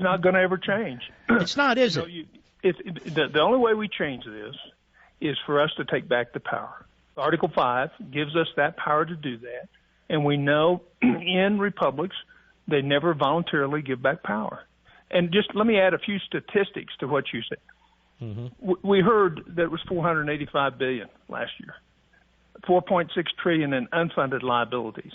not going to ever change. It's not, is it? The only way we change this is for us to take back the power. Article 5 gives us that power to do that, and we know in republics they never voluntarily give back power. And just let me add a few statistics to what you said. Mm-hmm. We heard that it was $485 billion last year, $4.6 trillion in unfunded liabilities.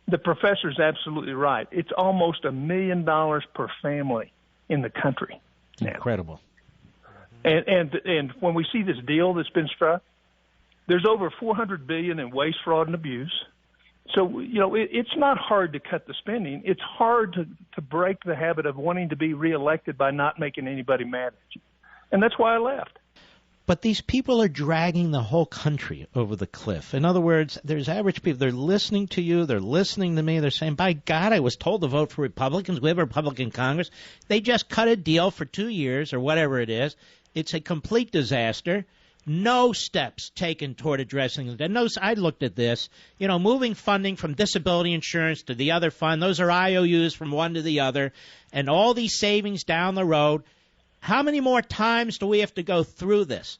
The professor's absolutely right. It's almost $1 million per family in the country now. Incredible. And when we see this deal that's been struck, there's over $400 billion in waste, fraud, and abuse. So, it's not hard to cut the spending. It's hard to break the habit of wanting to be reelected by not making anybody mad at you. And that's why I left. But these people are dragging the whole country over the cliff. In other words, there's average people. They're listening to you. They're listening to me. They're saying, by God, I was told to vote for Republicans. We have a Republican Congress. They just cut a deal for 2 years or whatever it is. It's a complete disaster. No steps taken toward addressing it. And I looked at this, moving funding from disability insurance to the other fund. Those are IOUs from one to the other, and all these savings down the road. How many more times do we have to go through this?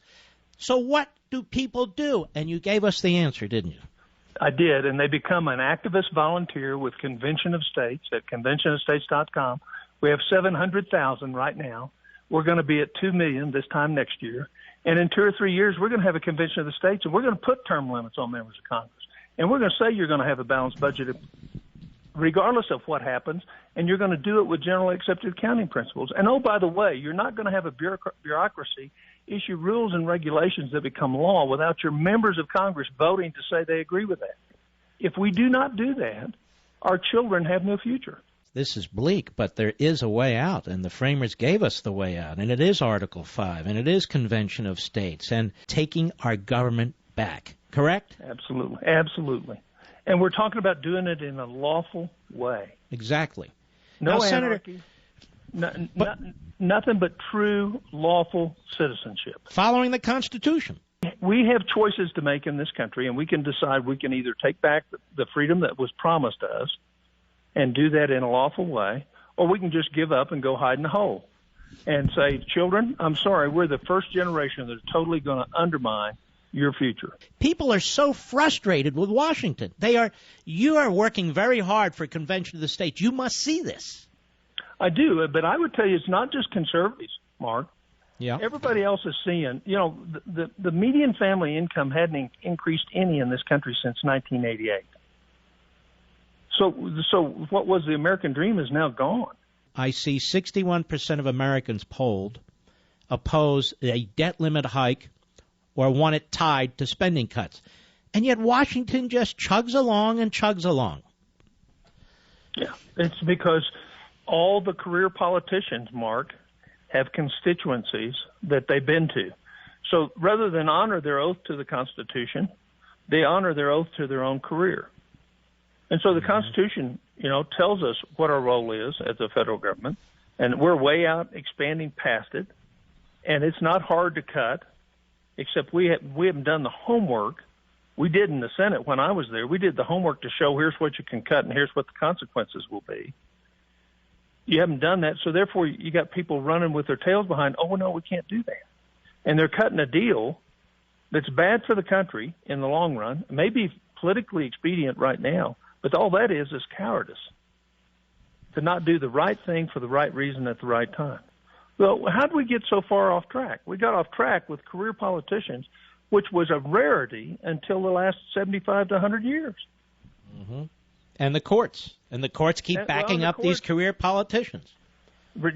So what do people do? And you gave us the answer, didn't you? I did, and they become an activist volunteer with Convention of States at conventionofstates.com. We have 700,000 right now. We're going to be at 2 million this time next year. And in 2 or 3 years, we're going to have a Convention of the States, and we're going to put term limits on members of Congress. And we're going to say you're going to have a balanced budget regardless of what happens, and you're going to do it with generally accepted accounting principles. And, oh, by the way, you're not going to have a bureaucracy issue rules and regulations that become law without your members of Congress voting to say they agree with that. If we do not do that, our children have no future. This is bleak, but there is a way out, and the framers gave us the way out, and it is Article 5, and it is Convention of States, and taking our government back, correct? Absolutely, absolutely. And we're talking about doing it in a lawful way. Exactly. No now, anarchy, nothing but true lawful citizenship. Following the Constitution. We have choices to make in this country, and we can decide we can either take back the freedom that was promised to us and do that in a lawful way, or we can just give up and go hide in a hole and say, children, I'm sorry, we're the first generation that's totally going to undermine your future. People are so frustrated with Washington. You are working very hard for Convention of the States. You must see this. I do, but I would tell you it's not just conservatives, Mark. Yeah. Everybody else is seeing, the median family income hadn't increased any in this country since 1988. So what was the American dream is now gone. I see 61% of Americans polled oppose a debt limit hike or want it tied to spending cuts. And yet Washington just chugs along and chugs along. Yeah, it's because all the career politicians, Mark, have constituencies that they've been to. So rather than honor their oath to the Constitution, they honor their oath to their own career. And so the Constitution, tells us what our role is as a federal government, and we're way out expanding past it, and it's not hard to cut, except we haven't done the homework. We did in the Senate when I was there. We did the homework to show here's what you can cut and here's what the consequences will be. You haven't done that, so therefore you got people running with their tails behind, oh, no, we can't do that. And they're cutting a deal that's bad for the country in the long run, maybe politically expedient right now, but all that is cowardice, to not do the right thing for the right reason at the right time. Well, how did we get so far off track? We got off track with career politicians, which was a rarity until the last 75 to 100 years. Mm-hmm. And the courts. And the courts keep backing up these career politicians.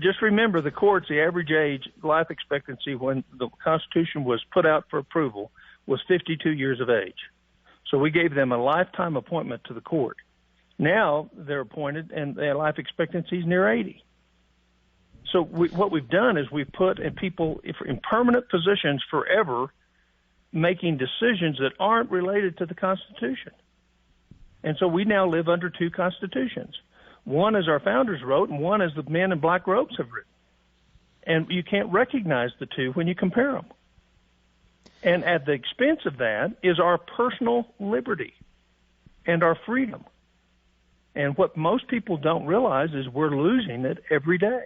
Just remember, the courts, the average age, life expectancy when the Constitution was put out for approval was 52 years of age. So we gave them a lifetime appointment to the court. Now they're appointed, and their life expectancy is near 80. So what we've done is we've put people in permanent positions forever, making decisions that aren't related to the Constitution. And so we now live under two constitutions. One as our founders wrote, and one as the men in black robes have written. And you can't recognize the two when you compare them. And at the expense of that is our personal liberty and our freedom. And what most people don't realize is we're losing it every day.